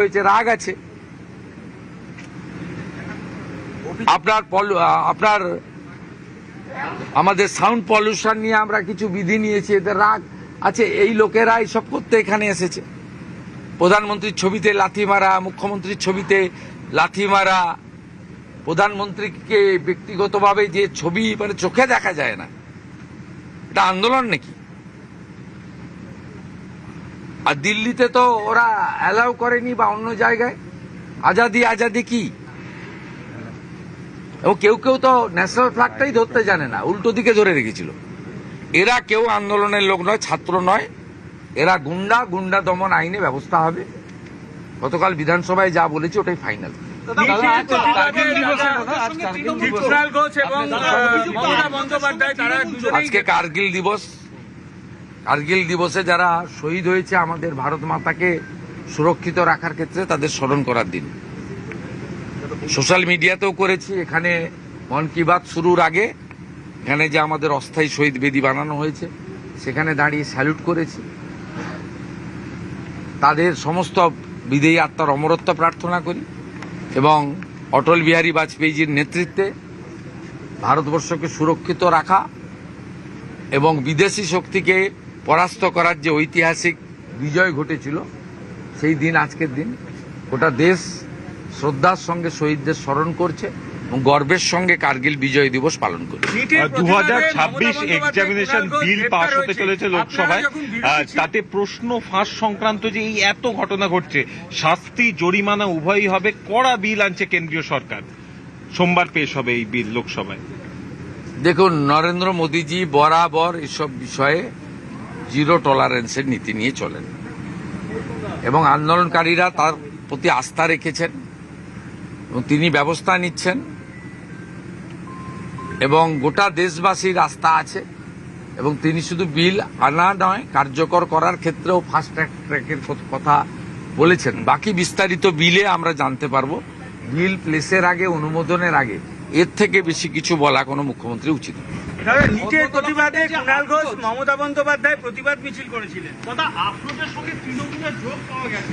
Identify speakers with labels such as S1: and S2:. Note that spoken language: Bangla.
S1: হয়েছে, রাগ আছে। আপনার আমাদের সাউন্ড পলিউশন নিয়ে আমরা কিছু বিধি নিয়েছি, এদের রাগ আছে। এই লোকেরা এইসব করতে এখানে এসেছে। প্রধানমন্ত্রীর ছবিতে লাথি মারা, মুখ্যমন্ত্রীর ছবিতে লাথি মারা, প্রধানমন্ত্রীকে ব্যক্তিগতভাবে যে ছবি মানে চোখে দেখা যায় না, এটা আন্দোলন নাকি? আর দিল্লিতে তো ওরা অ্যালাউ করেনি, বা অন্য জায়গায় আজাদি আজাদি কি, এবং কেউ কেউ তো ন্যাশনাল ফ্ল্যাগটাই ধরতে জানে না, উল্টো দিকে ধরে রেখেছিল। এরা কেউ আন্দোলনের লোক নয়, ছাত্র নয়, এরা গুন্ডা দমন আইনে ব্যবস্থা হবে। গতকাল বিধানসভায় যা বলেছে ওটাই ফাইনাল। আজকে কার্গিল দিবস। কার্গিল দিবসে যারা শহীদ হয়েছে আমাদের ভারত মাতাকে সুরক্ষিত রাখার ক্ষেত্রে, তাদের স্মরণ করার দিন। সোশ্যাল মিডিয়াতেও করেছি। এখানে মন কি বাত শুরুর আগে এখানে যে আমাদের অস্থায়ী শহীদ বেদি বানানো হয়েছে, সেখানে দাঁড়িয়ে স্যালুট করেছি। তাদের সমস্ত বিদেয়ী আত্মার অমরত্ব প্রার্থনা করি, এবং অটল বিহারী বাজপেয়ীজির নেতৃত্বে ভারতবর্ষকে সুরক্ষিত রাখা এবং বিদেশি শক্তিকে পরাস্ত করার যে ঐতিহাসিক বিজয় ঘটেছিল, সেই দিন আজকের দিন। গোটা দেশ শ্রদ্ধার সঙ্গে শহীদদের স্মরণ করছে এবং গর্বের সঙ্গে কার্গিল বিজয় দিবস পালন করছে।
S2: 2026 এক্সামিনেশন বিল পাস হতে চলেছে লোকসভায়, তাতে প্রশ্ন ফাঁস সংক্রান্ত যে এই এত ঘটনা ঘটছে, শাস্তি জরিমানা উভয়ই হবে, কড়া বিল আনছে কেন্দ্রীয় সরকার। সোমবার পেশ হবে এই বিল লোকসভায়।
S1: দেখুন, নরেন্দ্র মোদীজি বরাবর এসব বিষয়ে জিরো টলারেন্সের নীতি নিয়ে চলেন, এবং আন্দোলনকারীরা তার প্রতি আস্থা রেখেছেন এবং তিনি ব্যবস্থা নিচ্ছেন, এবং গোটা দেশবাসীর আস্থা আছে। এবং তিনি শুধু বিল আনা নয়, কার্যকর করার ক্ষেত্রেও ফাস্ট ট্র্যাকের কথা বলেছেন। বাকি বিস্তারিত বিলে আমরা জানতে পারবো। বিল প্লেসের আগে, অনুমোদনের আগে এর থেকে বেশি কিছু বলা কোনো মুখ্যমন্ত্রী উচিত নয়।
S3: নিটের প্রতিবাদে কুণাল ঘোষ, মমতা বন্দ্যোপাধ্যায় প্রতিবাদ মিছিল করেছিলেন।
S4: আপনাদের সঙ্গে তৃণমূলের যোগ পাওয়া গেছে।